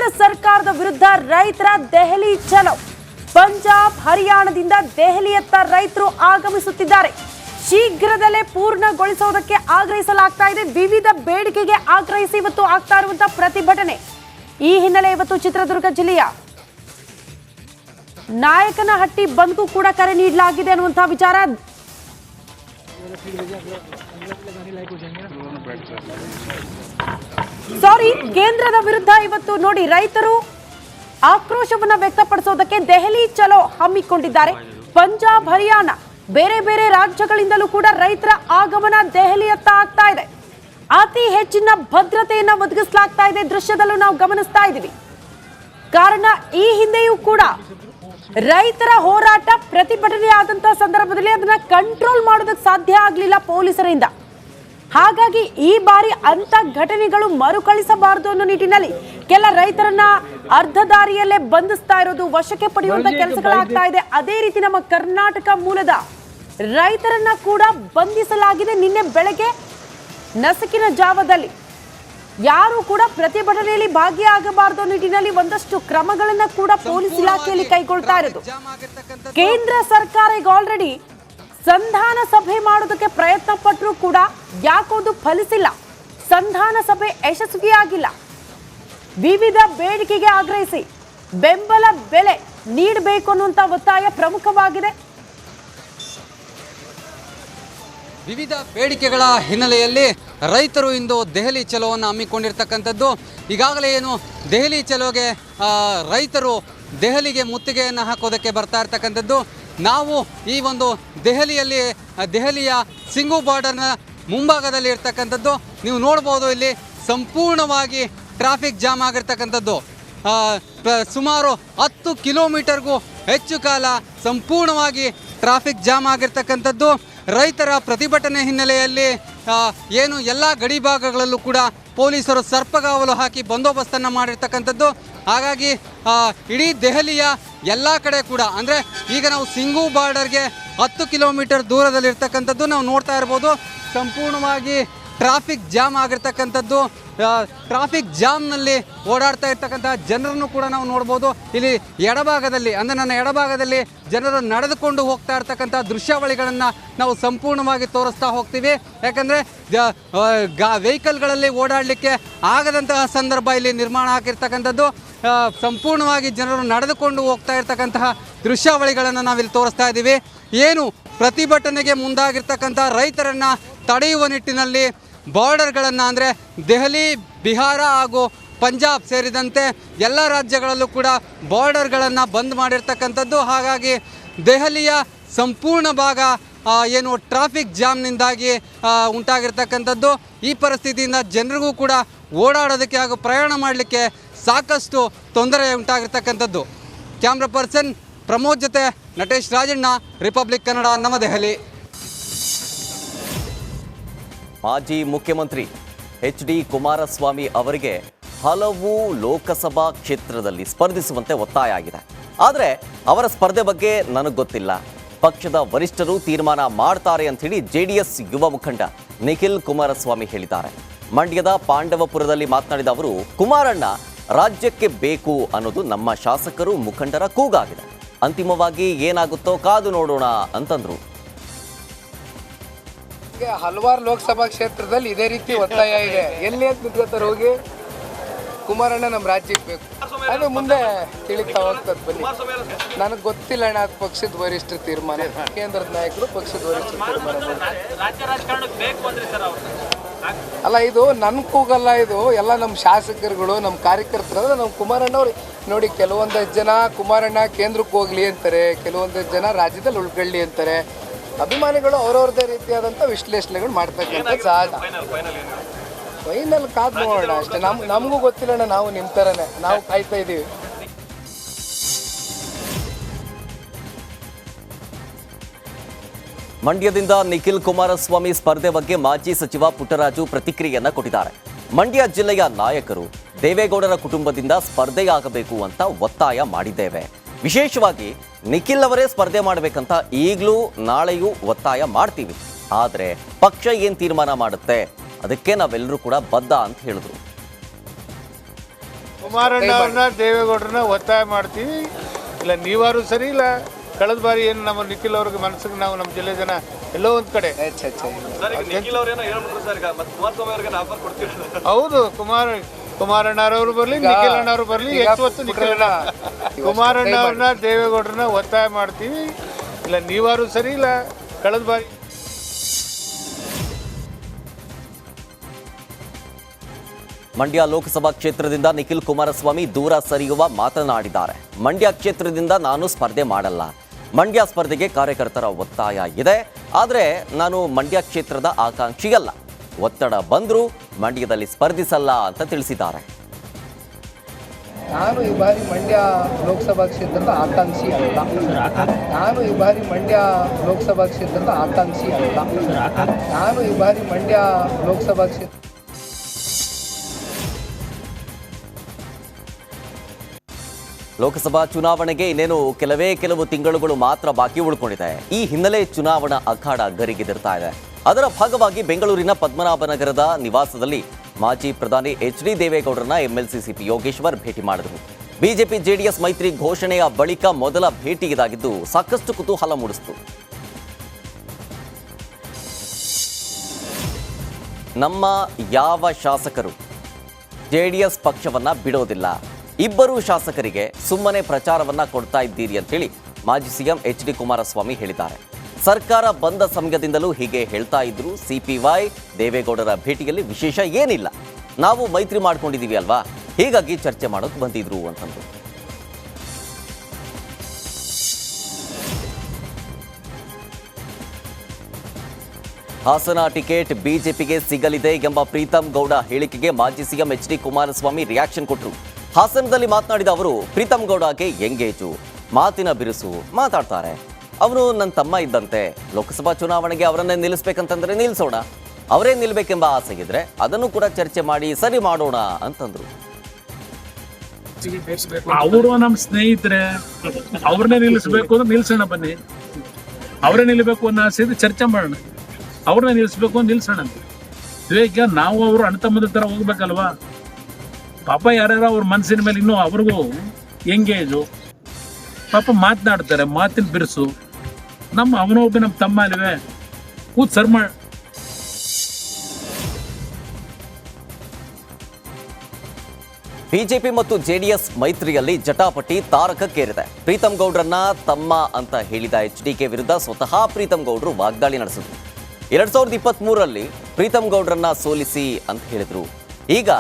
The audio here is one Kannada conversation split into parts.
ಕೇಂದ್ರ ಸರ್ಕಾರದ ವಿರುದ್ಧ ರೈತರ ದೆಹಲಿ ಚಲೋ. ಪಂಜಾಬ್ ಹರಿಯಾಣದಿಂದ ದೆಹಲಿಯತ್ತ ರೈತರು ಆಗಮಿಸುತ್ತಿದ್ದಾರೆ. ಶೀಘ್ರದಲ್ಲೇ ಪೂರ್ಣಗೊಳಿಸುವುದಕ್ಕೆ ಆಗ್ರಹಿಸಲಾಗ್ತಾ ಇದೆ. ವಿವಿಧ ಬೇಡಿಕೆಗೆ ಆಗ್ರಹಿಸಿ ಇವತ್ತು ಆಗ್ತಾ ಇರುವಂತಹ ಪ್ರತಿಭಟನೆ. ಈ ಹಿನ್ನೆಲೆ ಇವತ್ತು ಚಿತ್ರದುರ್ಗ ಜಿಲ್ಲೆಯ ನಾಯಕನಹಟ್ಟಿ ಬಂದ್ಗೂ ಕೂಡ ಕರೆ ನೀಡಲಾಗಿದೆ ಅನ್ನುವಂತಹ ವಿಚಾರ. ಕೇಂದ್ರದ ವಿರುದ್ಧ ಇವತ್ತು ನೋಡಿ ರೈತರು ಆಕ್ರೋಶವನ್ನ ವ್ಯಕ್ತಪಡಿಸೋದಕ್ಕೆ ದೆಹಲಿ ಚಲೋ ಹಮ್ಮಿಕೊಂಡಿದ್ದಾರೆ. ಪಂಜಾಬ್ ಹರಿಯಾಣ ಬೇರೆ ಬೇರೆ ರಾಜ್ಯಗಳಿಂದಲೂ ಕೂಡ ರೈತರ ಆಗಮನ ದೆಹಲಿಯತ್ತ ಆಗ್ತಾ ಇದೆ. ಅತಿ ಹೆಚ್ಚಿನ ಭದ್ರತೆಯನ್ನ ಒದಗಿಸಲಾಗ್ತಾ ಇದೆ. ದೃಶ್ಯದಲ್ಲೂ ನಾವು ಗಮನಿಸ್ತಾ ಇದ್ದೀವಿ. ಕಾರಣ ಈ ಹಿಂದೆಯೂ ಕೂಡ ರೈತರ ಹೋರಾಟ ಪ್ರತಿಭಟನೆ ಆದಂತಹ ಸಂದರ್ಭದಲ್ಲಿ ಅದನ್ನ ಕಂಟ್ರೋಲ್ ಮಾಡೋದಕ್ಕೆ ಸಾಧ್ಯ ಆಗಲಿಲ್ಲ ಪೊಲೀಸರಿಂದ. ಹಾಗಾಗಿ ಈ ಬಾರಿ ಅಂತ ಘಟನೆಗಳು ಮರುಕಳಿಸಬಾರದು ಅನ್ನೋ ನಿಟ್ಟಿನಲ್ಲಿ ಕೆಲ ರೈತರನ್ನ ಅರ್ಧ ದಾರಿಯಲ್ಲೇ ಬಂಧಿಸ್ತಾ ಇರೋದು, ವಶಕ್ಕೆ ಪಡೆಯುವಂತ ಕೆಲಸಗಳಾಗ್ತಾ ಇದೆ. ಅದೇ ರೀತಿ ನಮ್ಮ ಕರ್ನಾಟಕ ಮೂಲದ ರೈತರನ್ನ ಕೂಡ ಬಂಧಿಸಲಾಗಿದೆ. ನಿನ್ನೆ ಬೆಳಗ್ಗೆ ನಸುಕಿನ ಜಾವದಲ್ಲಿ ಯಾರು ಕೂಡ ಪ್ರತಿಭಟನೆಯಲ್ಲಿ ಭಾಗಿಯಾಗಬಾರದು ನಿಟ್ಟಿನಲ್ಲಿ ಒಂದಷ್ಟು ಕ್ರಮಗಳನ್ನ ಕೂಡ ಪೊಲೀಸ್ ಇಲಾಖೆಯಲ್ಲಿ ಕೈಗೊಳ್ತಾ ಇರೋದು. ಕೇಂದ್ರ ಸರ್ಕಾರ ಈಗ ಆಲ್ರೆಡಿ ಸಂಧಾನ ಸಭೆ ಮಾಡೋದಕ್ಕೆ ಪ್ರಯತ್ನ ಪಟ್ಟರೂ ಕೂಡ ಯಾಕೋದು ಫಲಿಸಿಲ್ಲ. ಸಂಧಾನ ಸಭೆ ಯಶಸ್ವಿಯಾಗಿಲ್ಲ. ವಿವಿಧ ಬೇಡಿಕೆಗೆ ಆಗ್ರಹಿಸಿ ಬೆಂಬಲ ಬೆಲೆ ನೀಡಬೇಕು ಅನ್ನುವಂತ ಒತ್ತಾಯ ಪ್ರಮುಖವಾಗಿದೆ. ವಿವಿಧ ಬೇಡಿಕೆಗಳ ಹಿನ್ನೆಲೆಯಲ್ಲಿ ರೈತರು ಇಂದು ದೆಹಲಿ ಚಲೋವನ್ನು ಹಮ್ಮಿಕೊಂಡಿರ್ತಕ್ಕಂಥದ್ದು. ಈಗಾಗಲೇ ಏನು ದೆಹಲಿ ಚಲೋಗೆ ರೈತರು ದೆಹಲಿಗೆ ಮುತ್ತಿಗೆಯನ್ನು ಹಾಕೋದಕ್ಕೆ ಬರ್ತಾ ಇರ್ತಕ್ಕಂಥದ್ದು. ನಾವು ಈ ಒಂದು ದೆಹಲಿಯ ಸಿಂಗು ಬಾರ್ಡರ್ನ ಮುಂಭಾಗದಲ್ಲಿ ಇರ್ತಕ್ಕಂಥದ್ದು. ನೀವು ನೋಡ್ಬೋದು, ಇಲ್ಲಿ ಸಂಪೂರ್ಣವಾಗಿ ಟ್ರಾಫಿಕ್ ಜಾಮ್ ಆಗಿರ್ತಕ್ಕಂಥದ್ದು. ಸುಮಾರು 10 ಕಿಲೋಮೀಟರ್ಗೂ ಹೆಚ್ಚು ಕಾಲ ಸಂಪೂರ್ಣವಾಗಿ ಟ್ರಾಫಿಕ್ ಜಾಮ್ ಆಗಿರ್ತಕ್ಕಂಥದ್ದು. ರೈತರ ಪ್ರತಿಭಟನೆ ಹಿನ್ನೆಲೆಯಲ್ಲಿ ಏನು ಎಲ್ಲ ಗಡಿ ಭಾಗಗಳಲ್ಲೂ ಕೂಡ ಪೊಲೀಸರು ಸರ್ಪಗಾವಲು ಹಾಕಿ ಬಂದೋಬಸ್ತನ್ನು ಮಾಡಿರ್ತಕ್ಕಂಥದ್ದು. ಹಾಗಾಗಿ ಇಡೀ ದೆಹಲಿಯ ಎಲ್ಲ ಕಡೆ ಕೂಡ ಅಂದರೆ ಈಗ ನಾವು ಸಿಂಗು ಬಾರ್ಡರ್ಗೆ 10 ಕಿಲೋಮೀಟರ್ ದೂರದಲ್ಲಿರ್ತಕ್ಕಂಥದ್ದು ನಾವು ನೋಡ್ತಾ ಇರ್ಬೋದು. ಸಂಪೂರ್ಣವಾಗಿ ಟ್ರಾಫಿಕ್ ಜಾಮ್ ಆಗಿರ್ತಕ್ಕಂಥದ್ದು. ಟ್ರಾಫಿಕ್ ಜಾಮ್ನಲ್ಲಿ ಓಡಾಡ್ತಾ ಇರ್ತಕ್ಕಂಥ ಜನರನ್ನು ಕೂಡ ನಾವು ನೋಡ್ಬೋದು. ಇಲ್ಲಿ ಎಡಭಾಗದಲ್ಲಿ ಅಂದರೆ ನನ್ನ ಎಡಭಾಗದಲ್ಲಿ ಜನರು ನಡೆದುಕೊಂಡು ಹೋಗ್ತಾ ಇರ್ತಕ್ಕಂಥ ದೃಶ್ಯಾವಳಿಗಳನ್ನು ನಾವು ಸಂಪೂರ್ಣವಾಗಿ ತೋರಿಸ್ತಾ ಹೋಗ್ತೀವಿ. ಯಾಕಂದರೆ ವೆಹಿಕಲ್ಗಳಲ್ಲಿ ಓಡಾಡಲಿಕ್ಕೆ ಆಗದಂತಹ ಸಂದರ್ಭ ಇಲ್ಲಿ ನಿರ್ಮಾಣ ಆಗಿರ್ತಕ್ಕಂಥದ್ದು. ಸಂಪೂರ್ಣವಾಗಿ ಜನರು ನಡೆದುಕೊಂಡು ಹೋಗ್ತಾ ಇರ್ತಕ್ಕಂತಹ ದೃಶ್ಯಾವಳಿಗಳನ್ನು ನಾವಿಲ್ಲಿ ತೋರಿಸ್ತಾ ಇದ್ದೀವಿ. ಏನು ಪ್ರತಿಭಟನೆಗೆ ಮುಂದಾಗಿರ್ತಕ್ಕಂಥ ರೈತರನ್ನು ತಡೆಯುವ ನಿಟ್ಟಿನಲ್ಲಿ ಬಾರ್ಡರ್ಗಳನ್ನು ಅಂದರೆ ದೆಹಲಿ, ಬಿಹಾರ ಹಾಗೂ ಪಂಜಾಬ್ ಸೇರಿದಂತೆ ಎಲ್ಲ ರಾಜ್ಯಗಳಲ್ಲೂ ಕೂಡ ಬಾರ್ಡರ್ಗಳನ್ನು ಬಂದ್ ಮಾಡಿರ್ತಕ್ಕಂಥದ್ದು. ಹಾಗಾಗಿ ದೆಹಲಿಯ ಸಂಪೂರ್ಣ ಭಾಗ ಏನು ಟ್ರಾಫಿಕ್ ಜಾಮ್ನಿಂದಾಗಿ ಉಂಟಾಗಿರ್ತಕ್ಕಂಥದ್ದು. ಈ ಪರಿಸ್ಥಿತಿಯಿಂದ ಜನರಿಗೂ ಕೂಡ ಓಡಾಡೋದಕ್ಕೆ ಹಾಗೂ ಪ್ರಯಾಣ ಮಾಡಲಿಕ್ಕೆ ಸಾಕಷ್ಟು ತೊಂದರೆ ಉಂಟಾಗಿರ್ತಕ್ಕಂಥದ್ದು. ಕ್ಯಾಮ್ರಾ ಪರ್ಸನ್ ಪ್ರಮೋದ್ ಜೊತೆ ನಟೇಶ್ ರಾಜಣ್ಣ, ರಿಪಬ್ಲಿಕ್ ಕನ್ನಡ, ನವದೆಹಲಿ. ಮಾಜಿ ಮುಖ್ಯಮಂತ್ರಿ HD ಕುಮಾರಸ್ವಾಮಿ ಅವರಿಗೆ ಹಲವು ಲೋಕಸಭಾ ಕ್ಷೇತ್ರದಲ್ಲಿ ಸ್ಪರ್ಧಿಸುವಂತೆ ಒತ್ತಾಯ ಆಗಿದೆ. ಆದರೆ ಅವರ ಸ್ಪರ್ಧೆ ಬಗ್ಗೆ ನನಗೆ ಗೊತ್ತಿಲ್ಲ, ಪಕ್ಷದ ವರಿಷ್ಠರು ತೀರ್ಮಾನ ಮಾಡ್ತಾರೆ ಅಂಥೇಳಿ JDS ಯುವ ಮುಖಂಡ ನಿಖಿಲ್ ಕುಮಾರಸ್ವಾಮಿ ಹೇಳಿದ್ದಾರೆ. ಮಂಡ್ಯದ ಪಾಂಡವಪುರದಲ್ಲಿ ಮಾತನಾಡಿದ ಅವರು, ಕುಮಾರಣ್ಣ ರಾಜ್ಯಕ್ಕೆ ಬೇಕು ಅನ್ನೋದು ನಮ್ಮ ಶಾಸಕರು ಮುಖಂಡರ ಕೂಗಾಗಿದೆ. ಅಂತಿಮವಾಗಿ ಏನಾಗುತ್ತೋ ಕಾದು ನೋಡೋಣ ಅಂತಂದ್ರು. ಹಲವಾರು ಲೋಕಸಭಾ ಕ್ಷೇತ್ರದಲ್ಲಿ ಇದೇ ರೀತಿ ಒತ್ತಾಯ ಇದೆ. ಎಲ್ಲಿ ಅಂತ ನಿಂತ್ಕೋತಾರೆ ಹೋಗಿ, ಕುಮಾರಣ್ಣ ನಮ್ಮ ರಾಜ್ಯಕ್ಕೆ ಬೇಕು. ಅದು ಮುಂದೆ ತಿಳಿತಾ ಹೋಗ್ತದೆ. ಬನ್ನಿ, ನನಗೆ ಗೊತ್ತಿಲ್ಲ ಅಣ್ಣ, ಪಕ್ಷದ ವರಿಷ್ಠರ ತೀರ್ಮಾನ, ಕೇಂದ್ರದ ನಾಯಕರು ಪಕ್ಷದ ವರಿಷ್ಠರ ತೀರ್ಮಾನ ಅಲ್ಲ. ಇದು ನನ್ನ ಕೂಗಲ್ಲ, ಇದು ಎಲ್ಲ ನಮ್ಮ ಶಾಸಕರುಗಳು, ನಮ್ಮ ಕಾರ್ಯಕರ್ತರು. ನಮ್ಮ ಕುಮಾರಣ್ಣ ಅವ್ರು ನೋಡಿ, ಕೆಲವೊಂದಷ್ಟು ಜನ ಕುಮಾರಣ್ಣ ಕೇಂದ್ರಕ್ಕೆ ಹೋಗ್ಲಿ ಅಂತಾರೆ, ಕೆಲವೊಂದಷ್ಟು ಜನ ರಾಜ್ಯದಲ್ಲಿ ಉಳ್ಕೊಳ್ಳಿ ಅಂತಾರೆ. ಅಭಿಮಾನಿಗಳು ಅವ್ರವ್ರದೇ ರೀತಿಯಾದಂಥ ವಿಶ್ಲೇಷಣೆಗಳು ಮಾಡ್ತಕ್ಕಂಥ ಸಹಜ. ಫೈನಲ್ ಕಾದು ನೋಡೋಣ ಅಷ್ಟೇ. ನಮಗೂ ಗೊತ್ತಿಲ್ಲಣ್ಣ, ನಾವು ನಿಮ್ಮ ಥರನೇ ನಾವು ಕಾಯ್ತಾ ಇದ್ದೀವಿ. ಮಂಡ್ಯದಿಂದ ನಿಖಿಲ್ ಕುಮಾರಸ್ವಾಮಿ ಸ್ಪರ್ಧೆ ಬಗ್ಗೆ ಮಾಜಿ ಸಚಿವ ಪುಟ್ಟರಾಜು ಪ್ರತಿಕ್ರಿಯೆಯನ್ನ ಕೊಟ್ಟಿದ್ದಾರೆ. ಮಂಡ್ಯ ಜಿಲ್ಲೆಯ ನಾಯಕರು ದೇವೇಗೌಡರ ಕುಟುಂಬದಿಂದ ಸ್ಪರ್ಧೆಯಾಗಬೇಕು ಅಂತ ಒತ್ತಾಯ ಮಾಡಿದ್ದೇವೆ. ವಿಶೇಷವಾಗಿ ನಿಖಿಲ್ ಅವರೇ ಸ್ಪರ್ಧೆ ಮಾಡಬೇಕಂತ ಈಗಲೂ ನಾಳೆಯೂ ಒತ್ತಾಯ ಮಾಡ್ತೀವಿ. ಆದರೆ ಪಕ್ಷ ಏನು ತೀರ್ಮಾನ ಮಾಡುತ್ತೆ ಅದಕ್ಕೆ ನಾವೆಲ್ಲರೂ ಕೂಡ ಬದ್ಧ ಅಂತ ಹೇಳಿದ್ರು. ಕುಮಾರಣ್ಣವ್ರನ್ನ ದೇವೇಗೌಡರನ್ನ ಒತ್ತಾಯ ಮಾಡ್ತೀವಿ. ಇಲ್ಲ ನೀವಾರು ಸರಿ ಇಲ್ಲ, ಕಳೆದ ಬಾರಿ ಏನು ನಮ್ಮ ನಿಖಿಲ್ ಅವ್ರಿಗೆ ಮನಸ್ಸಿಗೆ ನಾವು ನಮ್ಮ ಜಿಲ್ಲೆ ಜನ ಎಲ್ಲೋ ಒಂದು ಕಡೆ ಹೌದು ಕುಮಾರಣ್ಣವ್ರು ಬರಲಿ ನಿಖಿಲ್ ಅಣ್ಣವ್ರು ಬರಲಿ ಹೆಚ್ಚು ನಿಖಿಲ್ ಅಣ್ಣ ಕುಮಾರಣ್ಣವ್ರನ್ನ ದೇವೇಗೌಡರನ್ನ ಒತ್ತಾಯ ಮಾಡ್ತೀವಿ. ಇಲ್ಲ ನೀವಾರು ಸರಿ ಇಲ್ಲ, ಕಳೆದ ಬಾರಿ ಮಂಡ್ಯ ಲೋಕಸಭಾ ಕ್ಷೇತ್ರದಿಂದ ನಿಖಿಲ್ ಕುಮಾರಸ್ವಾಮಿ ದೂರ ಸರಿಯುವ ಮಾತನಾಡಿದ್ದಾರೆ. ಮಂಡ್ಯ ಕ್ಷೇತ್ರದಿಂದ ನಾನು ಸ್ಪರ್ಧೆ ಮಾಡಲ್ಲ, ಮಂಡ್ಯ ಸ್ಪರ್ಧೆಗೆ ಕಾರ್ಯಕರ್ತರ ಒತ್ತಾಯ ಇದೆ, ಆದರೆ ನಾನು ಮಂಡ್ಯ ಕ್ಷೇತ್ರದ ಆಕಾಂಕ್ಷಿಯಲ್ಲ, ಒತ್ತಡ ಬಂದರೂ ಮಂಡ್ಯದಲ್ಲಿ ಸ್ಪರ್ಧಿಸಲ್ಲ ಅಂತ ತಿಳಿಸಿದ್ದಾರೆ. ನಾನು ಈ ಬಾರಿ ಮಂಡ್ಯ ಲೋಕಸಭಾ ಕ್ಷೇತ್ರದ ಆಕಾಂಕ್ಷಿ ಅಲ್ಲ. ನಾನು ಈ ಬಾರಿ ಮಂಡ್ಯ ಲೋಕಸಭಾ ಕ್ಷೇತ್ರದ ಆಕಾಂಕ್ಷಿ ಅಲ್ಲ. ನಾನು ಈ ಬಾರಿ ಮಂಡ್ಯ ಲೋಕಸಭಾ ಕ್ಷೇತ್ರ ಲೋಕಸಭಾ ಚುನಾವಣೆಗೆ ಇನ್ನೇನು ಕೆಲವು ತಿಂಗಳುಗಳು ಮಾತ್ರ ಬಾಕಿ ಉಳ್ಕೊಂಡಿದೆ. ಈ ಹಿನ್ನೆಲೆ ಚುನಾವಣಾ ಅಖಾಡ ಗರಿಗೆದರ್ತಾ ಇದೆ. ಅದರ ಭಾಗವಾಗಿ ಬೆಂಗಳೂರಿನ ಪದ್ಮನಾಭನಗರದ ನಿವಾಸದಲ್ಲಿ ಮಾಜಿ ಪ್ರಧಾನಿ ಎಚ್.ಡಿ. ದೇವೇಗೌಡರನ್ನ ಎಂಎಲ್ಸಿ ಸಿಪಿ ಯೋಗೇಶ್ವರ್ ಭೇಟಿ ಮಾಡಿದರು. ಬಿಜೆಪಿ ಜೆಡಿಎಸ್ ಮೈತ್ರಿ ಘೋಷಣೆಯ ಬಳಿಕ ಮೊದಲ ಭೇಟಿ ಇದಾಗಿದ್ದು ಸಾಕಷ್ಟು ಕುತೂಹಲ ಮೂಡಿಸಿತು. ನಮ್ಮ ಯಾವ ಶಾಸಕರು ಜೆಡಿಎಸ್ ಪಕ್ಷವನ್ನ ಬಿಡೋದಿಲ್ಲ, ಇಬ್ಬರು ಶಾಸಕರಿಗೆ ಸುಮ್ಮನೆ ಪ್ರಚಾರವನ್ನ ಕೊಡ್ತಾ ಇದ್ದೀರಿ ಅಂತ ಹೇಳಿ ಮಾಜಿ ಸಿಎಂ ಎಚ್.ಡಿ. ಕುಮಾರಸ್ವಾಮಿ ಹೇಳಿದ್ದಾರೆ. ಸರ್ಕಾರ ಬಂದ ಸಮಯದಿಂದಲೂ ಹೀಗೆ ಹೇಳ್ತಾ ಇದ್ರು. ಸಿಪಿವೈ ದೇವೇಗೌಡರ ಭೇಟಿಯಲ್ಲಿ ವಿಶೇಷ ಏನಿಲ್ಲ, ನಾವು ಮೈತ್ರಿ ಮಾಡ್ಕೊಂಡಿದೀವಿ ಅಲ್ವಾ, ಹೀಗಾಗಿ ಚರ್ಚೆ ಮಾಡೋಕೆ ಬಂದಿದ್ರು ಅಂತಂದ್ರು. ಹಾಸನ ಟಿಕೆಟ್ ಬಿಜೆಪಿಗೆ ಸಿಗಲಿದೆ ಎಂಬ ಪ್ರೀತಂ ಗೌಡ ಹೇಳಿಕೆಗೆ ಮಾಜಿ ಸಿಎಂ ಎಚ್.ಡಿ. ಕುಮಾರಸ್ವಾಮಿ ರಿಯಾಕ್ಷನ್ ಕೊಟ್ಟರು. ಹಾಸನದಲ್ಲಿ ಮಾತನಾಡಿದ ಅವರು, ಪ್ರೀತಂ ಗೌಡಗೆ ಎಂಗೇಜು, ಮಾತಿನ ಬಿರುಸು, ಮಾತಾಡ್ತಾರೆ. ಅವನು ನನ್ನ ತಮ್ಮ ಇದ್ದಂತೆ, ಲೋಕಸಭಾ ಚುನಾವಣೆಗೆ ಅವರನ್ನೇ ನಿಲ್ಲಿಸ್ಬೇಕಂತಂದ್ರೆ ನಿಲ್ಲಿಸೋಣ, ಅವರೇ ನಿಲ್ಬೇಕೆಂಬ ಆಸೆ ಇದ್ರೆ ಅದನ್ನು ಕೂಡ ಚರ್ಚೆ ಮಾಡಿ ಸರಿ ಮಾಡೋಣ ಅಂತಂದ್ರು. ಅವರು ನಮ್ಮ ಸ್ನೇಹಿತರೆ, ಅವ್ರನ್ನೇ ನಿಲ್ಲಿಸ್ಬೇಕು ಅಂದ್ರೆ ನಿಲ್ಸೋಣ, ಬನ್ನಿ ಅವರೇ ನಿಲ್ಬೇಕು ಅನ್ನೋ ಆಸೆ ಇದ್ರೆ ಚರ್ಚೆ ಮಾಡೋಣ, ಅವ್ರನ್ನೇ ನಿಲ್ಲಿಸ್ಬೇಕು ಅಂತ ನಿಲ್ಸೋಣ ಅಂತ. ಈಗ ನಾವು ಅವರು ಅಣ್ತಮ್ಮದ ತರ ಹೋಗ್ಬೇಕಲ್ವಾ. ಪಾಪ ಯಾರ್ಯಾರ ಅವ್ರ ಮನಸ್ಸಿನ ಮೇಲೆ ಇನ್ನೂ ಅವ್ರಿಗೂ ಎಂಗೇಜು, ಪಾಪ ಮಾತನಾಡ್ತಾರೆ, ಮಾತಿನ ಬಿರುಸು. ಅವನೊಬ್ಬ ನಮ್ಮ ತಮ್ಮ ಅಲ್ವೇ, ಕೂತ್ ಸರ್ ಮಾಡಿ. ಬಿಜೆಪಿ ಮತ್ತು ಜೆಡಿಎಸ್ ಮೈತ್ರಿಯಲ್ಲಿ ಜಟಾಪಟಿ ತಾರಕಕ್ಕೇರಿದೆ. ಪ್ರೀತಂ ಗೌಡ್ರನ್ನ ತಮ್ಮ ಅಂತ ಹೇಳಿದ ಎಚ್ಡಿಕೆ ವಿರುದ್ಧ ಸ್ವತಃ ಪ್ರೀತಂ ಗೌಡ್ರು ವಾಗ್ದಾಳಿ ನಡೆಸಿದ್ರು. 2023ರಲ್ಲಿ ಪ್ರೀತಂ ಗೌಡ್ರನ್ನ ಸೋಲಿಸಿ ಅಂತ ಹೇಳಿದ್ರು. ಈಗ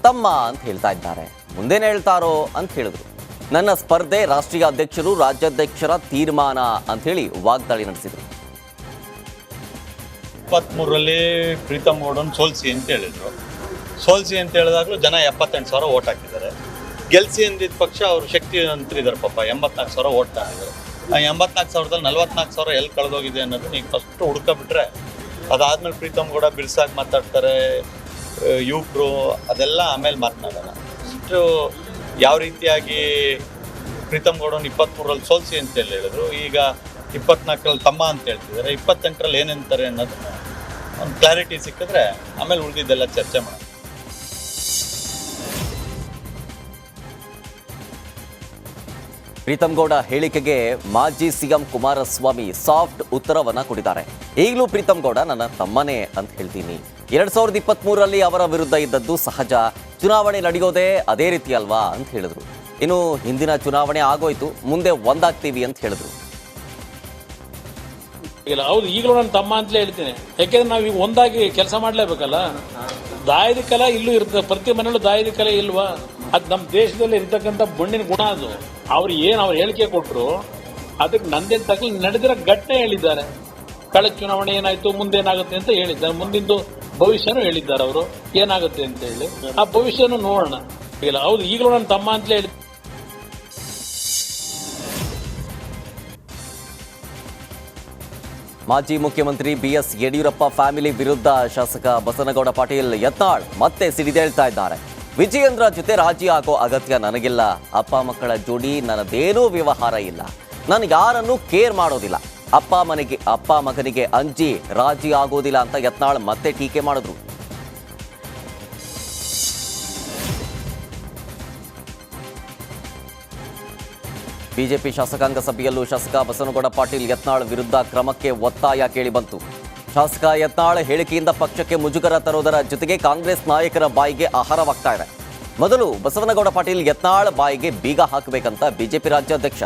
ತಮ್ಮ ಅಂತ ಹೇಳ್ತಾ ಇದ್ದಾರೆ. ಮುಂದೇನು ಹೇಳ್ತಾರೋ ಅಂತ ಹೇಳಿದ್ರು. ನನ್ನ ಸ್ಪರ್ಧೆ ರಾಷ್ಟ್ರೀಯ ಅಧ್ಯಕ್ಷರು ರಾಜ್ಯಾಧ್ಯಕ್ಷರ ತೀರ್ಮಾನ ಅಂತ ಹೇಳಿ ವಾಗ್ದಾಳಿ ನಡೆಸಿದ್ರು. 23ರಲ್ಲಿ ಪ್ರೀತಂ ಗೌಡನ್ ಸೋಲ್ಸಿ ಅಂತ ಹೇಳಿದ್ರು. ಸೋಲ್ಸಿ ಅಂತ ಹೇಳಿದಾಗಲೂ ಜನ 78,000 ಓಟ್ ಹಾಕಿದ್ದಾರೆ. ಗೆಲ್ಸಿ ಅಂದಿದ್ದ ಪಕ್ಷ ಅವರು ಶಕ್ತಿವಂತರಿದ್ದಾರೆ, ಪಾಪ 84,000 ಓಟ್ ಹಾಕಿದ್ದಾರೆ. ಆ 84,000ದಲ್ಲಿ 44,000 ಎಲ್ಲಿ ಕಳೆದೋಗಿದೆ ಅನ್ನೋದು ನೀವು ಫಸ್ಟ್ ಹುಡ್ಕೊಬಿಟ್ರೆ, ಅದಾದ್ಮೇಲೆ ಪ್ರೀತಂ ಗೌಡ ಬಿರ್ಸಾಗಿ ಮಾತಾಡ್ತಾರೆ, ಯುವಕರು ಅದೆಲ್ಲ ಆಮೇಲೆ ಮಾತನಾಡೋಣ. ಅಷ್ಟು ಯಾವ ರೀತಿಯಾಗಿ ಪ್ರೀತಂ ಗೌಡನ್ 23ರಲ್ಲಿ ಸೋಲ್ಸಿ ಅಂತ ಹೇಳಿದ್ರು, ಈಗ 24ರಲ್ಲಿ ತಮ್ಮ ಅಂತ ಹೇಳ್ತಿದ್ದಾರೆ, 28ರಲ್ಲಿ ಏನಂತಾರೆ ಅನ್ನೋದು ಒಂದು ಕ್ಲಾರಿಟಿ ಸಿಕ್ಕಿದ್ರೆ ಆಮೇಲೆ ಉಳಿದಿದ್ದೆಲ್ಲ ಚರ್ಚೆ ಮಾಡೋಣ. ಪ್ರೀತಂ ಗೌಡ ಹೇಳಿಕೆಗೆ ಮಾಜಿ ಸಿಎಂ ಕುಮಾರಸ್ವಾಮಿ ಸಾಫ್ಟ್ ಉತ್ತರವನ್ನ ಕೊಟ್ಟಿದ್ದಾರೆ. ಈಗಲೂ ಪ್ರೀತಂ ಗೌಡ ನನ್ನ ತಮ್ಮನೇ ಅಂತ ಹೇಳ್ತೀನಿ. 2023ರಲ್ಲಿ ಅವರ ವಿರುದ್ಧ ಇದ್ದದ್ದು ಸಹಜ, ಚುನಾವಣೆ ನಡೆಯೋದೇ ಅದೇ ರೀತಿ ಅಲ್ವಾ ಅಂತ ಹೇಳಿದ್ರು. ಇನ್ನು ಹಿಂದಿನ ಚುನಾವಣೆ ಆಗೋಯ್ತು, ಮುಂದೆ ಒಂದಾಗ್ತೀವಿ ಅಂತ ಹೇಳಿದ್ರು. ಇಲ್ಲ, ಹೌದು, ಈಗಲೂ ನನ್ನ ತಮ್ಮ ಅಂತಲೇ ಹೇಳ್ತೀನಿ. ಯಾಕೆಂದ್ರೆ ನಾವು ಈಗ ಒಂದಾಗಿ ಕೆಲಸ ಮಾಡ್ಲೇಬೇಕಲ್ಲ. ದಾಯದ ಕಲೆ ಇಲ್ಲೂ ಇರ್ತದೆ, ಪ್ರತಿ ಮನೆಯಲ್ಲೂ ದಾಯದ ಕಲೆ ಇಲ್ವಾ? ಅದು ನಮ್ಮ ದೇಶದಲ್ಲಿ ಇರ್ತಕ್ಕಂಥ ಮಣ್ಣಿನ ಗುಣ. ಅದು ಅವ್ರು ಹೇಳಿಕೆ ಕೊಟ್ಟರು, ಅದಕ್ಕೆ ನಂದೇನು ತಕ್ಕಲಿ ನಡೆದಿರೋ ಘಟನೆ ಹೇಳಿದ್ದಾರೆ. ಕಳೆದ ಚುನಾವಣೆ ಏನಾಯ್ತು, ಮುಂದೇನಾಗುತ್ತೆ ಅಂತ ಹೇಳಿದ್ದಾರೆ. ಮುಂದಿಂದು ಭವಿಷ್ಯನೂ ಹೇಳಿದ್ದಾರೆ ಅವರು, ಏನಾಗುತ್ತೆ ಅಂತ ಹೇಳಿ. ಆ ಭವಿಷ್ಯನೂ ನೋಡೋಣ. ಇಲ್ಲ, ಹೌದು, ಈಗಲೂ ನನ್ನ ತಮ್ಮ ಅಂತಲೇ ಹೇಳಿ. ಮಾಜಿ ಮುಖ್ಯಮಂತ್ರಿ ಬಿಎಸ್ ಯಡಿಯೂರಪ್ಪ ಫ್ಯಾಮಿಲಿ ವಿರುದ್ಧ ಶಾಸಕ ಬಸನಗೌಡ ಪಾಟೀಲ್ ಯತ್ನಾಳ್ ಮತ್ತೆ ಸಿಡಿದೇಳ್ತಾ ಇದ್ದಾರೆ. ವಿಜಯೇಂದ್ರ ಜೊತೆ ರಾಜಿ ಆಗೋ ಅಗತ್ಯ ನನಗಿಲ್ಲ, ಅಪ್ಪ ಮಕ್ಕಳ ಜೋಡಿ ನನ್ನದೇನೂ ವ್ಯವಹಾರ ಇಲ್ಲ, ನಾನು ಯಾರನ್ನೂ ಕೇರ್ ಮಾಡೋದಿಲ್ಲ, ಅಪ್ಪ ಮಗನಿಗೆ ಅಂಜಿ ರಾಜಿ ಆಗೋದಿಲ್ಲ ಅಂತ ಯತ್ನಾಳ್ ಮತ್ತೆ ಟೀಕೆ ಮಾಡಿದ್ರು. ಬಿಜೆಪಿ ಶಾಸಕಾಂಗ ಸಭೆಯಲ್ಲೂ ಶಾಸಕ ಬಸವನಗೌಡ ಪಾಟೀಲ್ ಯತ್ನಾಳ್ ವಿರುದ್ಧ ಕ್ರಮಕ್ಕೆ ಒತ್ತಾಯ ಕೇಳಿಬಂತು. ಶಾಸಕ ಯತ್ನಾಳ್ ಹೇಳಿಕೆಯಿಂದ ಪಕ್ಷಕ್ಕೆ ಮುಜುಗರ ತರುವುದರ ಜೊತೆಗೆ ಕಾಂಗ್ರೆಸ್ ನಾಯಕರ ಬಾಯಿಗೆ ಆಹಾರವಾಗ್ತಾ ಇದೆ. ಮೊದಲು ಬಸವನಗೌಡ ಪಾಟೀಲ್ ಯತ್ನಾಳ್ ಬಾಯಿಗೆ ಬೀಗ ಹಾಕಬೇಕಂತ ಬಿಜೆಪಿ ರಾಜ್ಯಾಧ್ಯಕ್ಷ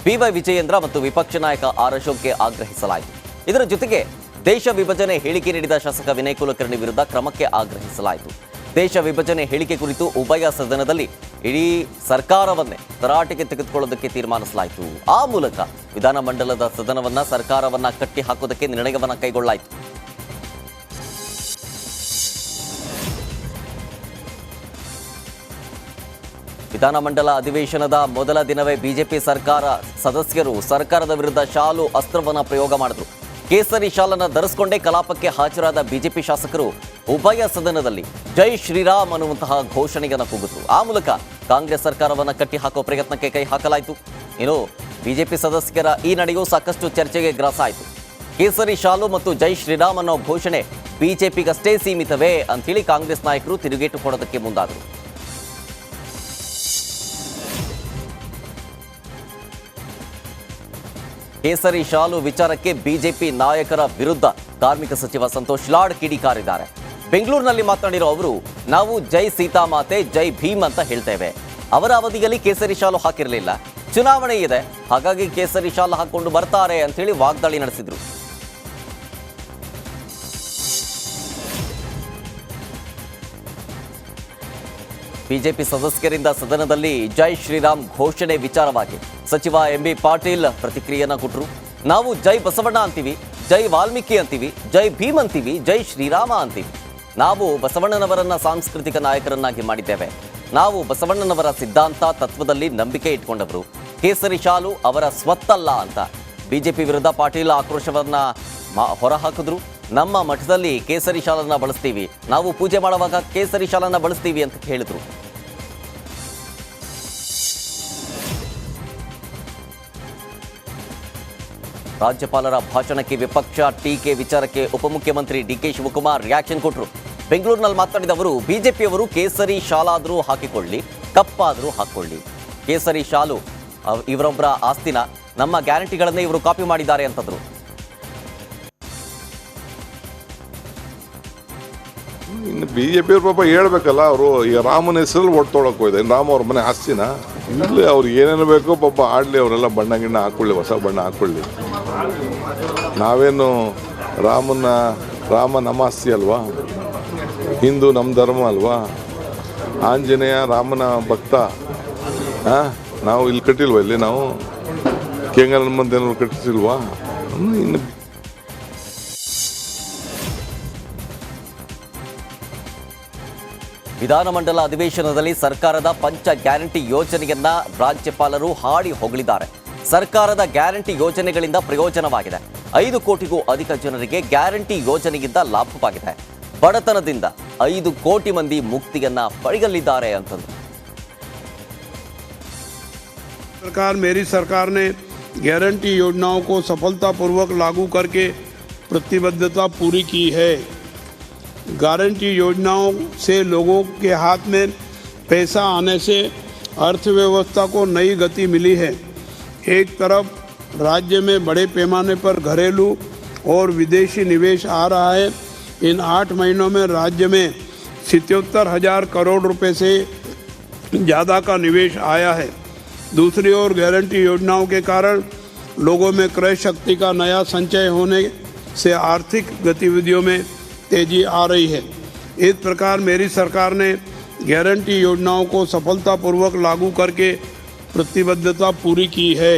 ಬಿವೈ ವಿಜಯೇಂದ್ರ ಮತ್ತು ವಿಪಕ್ಷ ನಾಯಕ ಆರ್ ಅಶೋಕ್ಗೆ ಆಗ್ರಹಿಸಲಾಯಿತು. ಇದರ ಜೊತೆಗೆ ದೇಶ ವಿಭಜನೆ ಹೇಳಿಕೆ ನೀಡಿದ ಶಾಸಕ ವಿನಯ್ ಕುಲಕರ್ಣಿ ವಿರುದ್ಧ ಕ್ರಮಕ್ಕೆ ಆಗ್ರಹಿಸಲಾಯಿತು. ದೇಶ ವಿಭಜನೆ ಹೇಳಿಕೆ ಕುರಿತು ಉಭಯ ಸದನದಲ್ಲಿ ಇಡೀ ಸರ್ಕಾರವನ್ನೇ ತರಾಟೆಗೆ ತೆಗೆದುಕೊಳ್ಳೋದಕ್ಕೆ ತೀರ್ಮಾನಿಸಲಾಯಿತು. ಆ ಮೂಲಕ ವಿಧಾನಮಂಡಲದ ಸದನವನ್ನ ಸರ್ಕಾರವನ್ನ ಕಟ್ಟಿ ಹಾಕೋದಕ್ಕೆ ನಿರ್ಣಯವನ್ನ ಕೈಗೊಳ್ಳಲಾಯಿತು. ವಿಧಾನಮಂಡಲ ಅಧಿವೇಶನದ ಮೊದಲ ದಿನವೇ ಬಿಜೆಪಿ ಸದಸ್ಯರು ಸರ್ಕಾರದ ವಿರುದ್ಧ ಶಾಲು ಅಸ್ತ್ರವನ್ನ ಪ್ರಯೋಗ ಮಾಡಿದ್ರು. ಕೇಸರಿ ಶಾಲನ್ನ ಧರಿಸಿಕೊಂಡೇ ಕಲಾಪಕ್ಕೆ ಹಾಜರಾದ ಬಿಜೆಪಿ ಶಾಸಕರು ಉಭಯ ಸದನದಲ್ಲಿ ಜೈ ಶ್ರೀರಾಮ್ ಅನ್ನುವಂತಹ ಘೋಷಣೆಯನ್ನು ಕೂಗಿದ್ರು. ಆ ಮೂಲಕ ಕಾಂಗ್ರೆಸ್ ಸರ್ಕಾರವನ್ನು ಕಟ್ಟಿ ಹಾಕೋ ಪ್ರಯತ್ನಕ್ಕೆ ಕೈ ಹಾಕಲಾಯಿತು. ಇನ್ನು ಬಿಜೆಪಿ ಸದಸ್ಯರ ಈ ನಡೆಯೂ ಸಾಕಷ್ಟು ಚರ್ಚೆಗೆ ಗ್ರಾಸ ಆಯಿತು. ಕೇಸರಿ ಶಾಲು ಮತ್ತು ಜೈ ಶ್ರೀರಾಮ್ ಅನ್ನೋ ಘೋಷಣೆ ಬಿಜೆಪಿಗಷ್ಟೇ ಸೀಮಿತವೇ ಅಂತ ಹೇಳಿ ಕಾಂಗ್ರೆಸ್ ನಾಯಕರು ತಿರುಗೇಟು ಕೊಡೋದಕ್ಕೆ ಮುಂದಾದರು. ಕೇಸರಿ ಶಾಲು ವಿಚಾರಕ್ಕೆ ಬಿಜೆಪಿ ನಾಯಕರ ವಿರುದ್ಧ ಕಾರ್ಮಿಕ ಸಚಿವ ಸಂತೋಷ್ ಲಾಡ್ ಕಿಡಿಕಾರಿದ್ದಾರೆ. ಬೆಂಗಳೂರಿನಲ್ಲಿ ಮಾತನಾಡಿರೋ ಅವರು, ನಾವು ಜೈ ಸೀತಾಮಾತೆ ಜೈ ಭೀಮ್ ಅಂತ ಹೇಳ್ತೇವೆ. ಅವರ ಅವಧಿಯಲ್ಲಿ ಕೇಸರಿ ಶಾಲು ಹಾಕಿರಲಿಲ್ಲ, ಚುನಾವಣೆ ಇದೆ, ಹಾಗಾಗಿ ಕೇಸರಿ ಶಾಲು ಹಾಕೊಂಡು ಬರ್ತಾರೆ ಅಂತ ಹೇಳಿ ವಾಗ್ದಾಳಿ ನಡೆಸಿದ್ರು. ಬಿಜೆಪಿ ಸದಸ್ಯರಿಂದ ಸದನದಲ್ಲಿ ಜೈ ಶ್ರೀರಾಮ್ ಘೋಷಣೆ ವಿಚಾರವಾಗಿ ಸಚಿವ ಎಂಬಿ ಪಾಟೀಲ್ ಪ್ರತಿಕ್ರಿಯೆಯನ್ನ ಕೊಟ್ಟರು. ನಾವು ಜೈ ಬಸವಣ್ಣ ಅಂತೀವಿ, ಜೈ ವಾಲ್ಮೀಕಿ ಅಂತೀವಿ, ಜೈ ಭೀಮ್ ಅಂತೀವಿ, ಜೈ ಶ್ರೀರಾಮ ಅಂತೀವಿ. ನಾವು ಬಸವಣ್ಣನವರನ್ನ ಸಾಂಸ್ಕೃತಿಕ ನಾಯಕರನ್ನಾಗಿ ಮಾಡಿದ್ದೇವೆ. ನಾವು ಬಸವಣ್ಣನವರ ಸಿದ್ಧಾಂತ ತತ್ವದಲ್ಲಿ ನಂಬಿಕೆ ಇಟ್ಕೊಂಡವರು. ಕೇಸರಿ ಶಾಲು ಅವರ ಸ್ವತ್ತಲ್ಲ ಅಂತ ಬಿಜೆಪಿ ವಿರುದ್ಧ ಪಾಟೀಲ್ ಆಕ್ರೋಶವನ್ನ ಹೊರಹಾಕಿದ್ರು. ನಮ್ಮ ಮಠದಲ್ಲಿ ಕೇಸರಿ ಶಾಲನ್ನ ಬಳಸ್ತೀವಿ, ನಾವು ಪೂಜೆ ಮಾಡುವಾಗ ಕೇಸರಿ ಶಾಲನ್ನ ಬಳಸ್ತೀವಿ ಅಂತ ಹೇಳಿದ್ರು. ರಾಜ್ಯಪಾಲರ ಭಾಷಣಕ್ಕೆ ವಿಪಕ್ಷ ಟೀಕೆ ವಿಚಾರಕ್ಕೆ ಉಪಮುಖ್ಯಮಂತ್ರಿ ಡಿಕೆ ಶಿವಕುಮಾರ್ ರಿಯಾಕ್ಷನ್ ಕೊಟ್ಟರು. ಬೆಂಗಳೂರಿನಲ್ಲಿ ಮಾತನಾಡಿದ ಅವರು, ಬಿಜೆಪಿಯವರು ಕೇಸರಿ ಶಾಲಾದರೂ ಹಾಕಿಕೊಳ್ಳಿ, ಕಪ್ಪಾದರೂ ಹಾಕೊಳ್ಳಿ. ಕೇಸರಿ ಶಾಲು ಇವರೊಬ್ಬರ ಆಸ್ತಿನ, ನಮ್ಮ ಗ್ಯಾರಂಟಿಗಳನ್ನೇ ಇವರು ಕಾಪಿ ಮಾಡಿದ್ದಾರೆ ಅಂತಂದ್ರು. ಇನ್ನು ಬಿಜೆಪಿಯವ್ರ ಪಾಪ ಹೇಳ್ಬೇಕಲ್ಲ, ಅವರು ಈಗ ರಾಮನ ಹೆಸರಲ್ಲಿ ಓಟ್ ತೊಗೊಳಕ್ ಹೋಯ್ದೆ. ರಾಮ ಅವ್ರ ಮನೆ ಆಸ್ತಿನ ಇಲ್ಲಿ ಅವ್ರಿಗೆ ಏನೇನು ಬೇಕೋ ಪಾಪ ಆಡಲಿ, ಅವರೆಲ್ಲ ಬಣ್ಣ ಗಿಣ್ಣ ಹಾಕೊಳ್ಳಿ, ಹೊಸ ಬಣ್ಣ ಹಾಕೊಳ್ಳಿ. ನಾವೇನು ರಾಮ ನಮ್ಮ ಆಸ್ತಿ ಅಲ್ವಾ, ಹಿಂದೂ ನಮ್ಮ ಧರ್ಮ ಅಲ್ವಾ, ಆಂಜನೇಯ ರಾಮನ ಭಕ್ತ. ನಾವು ಇಲ್ಲಿ ಕಟ್ಟಿಲ್ವಾ, ಇಲ್ಲಿ ನಾವು ಕೆಂಗಲ್ ಮಂದಿ ಕಟ್ಟಿಸಿಲ್ವಾ? ಇನ್ನು ವಿಧಾನಮಂಡಲ ಅಧಿವೇಶನದಲ್ಲಿ ಸರ್ಕಾರದ ಪಂಚ ಗ್ಯಾರಂಟಿ ಯೋಜನೆಯನ್ನ ರಾಜ್ಯಪಾಲರು ಹಾಡಿ ಹೊಗಳಿದ್ದಾರೆ. ಸರ್ಕಾರದ ಗ್ಯಾರಂಟಿ ಯೋಜನೆಗಳಿಂದ ಪ್ರಯೋಜನವಾಗಿದೆ. 5 ಕೋಟಿಗೂ ಅಧಿಕ ಜನರಿಗೆ ಗ್ಯಾರಂಟಿ ಯೋಜನೆಯಿಂದ ಲಾಭವಾಗಿದೆ. ಬಡತನದಿಂದ 5 ಕೋಟಿ ಮಂದಿ ಮುಕ್ತಿಯನ್ನ ಪಡೆಯಲಿದ್ದಾರೆ ಅಂತಂದ್ರು. मेरी सरकार ने गारंटी योजनाओं को सफलतापूर्वक लागू करके प्रतिबद्धता पूरी की है। गारंटी योजनाओं से लोगों के हाथ में पैसा आने से अर्थव्यवस्था को नई गति मिली है। एक तरफ राज्य में बड़े पैमाने पर घरेलू और विदेशी निवेश आ रहा है। इन 8 महीनों में राज्य में 77,000 करोड़ रुपए से ज़्यादा का निवेश आया है। दूसरी ओर गारंटी योजनाओं के कारण लोगों में क्रय शक्ति का नया संचय होने से आर्थिक गतिविधियों में तेजी आ रही है। इस प्रकार मेरी सरकार ने गारंटी योजनाओं को सफलतापूर्वक लागू करके प्रतिबद्धता पूरी की है।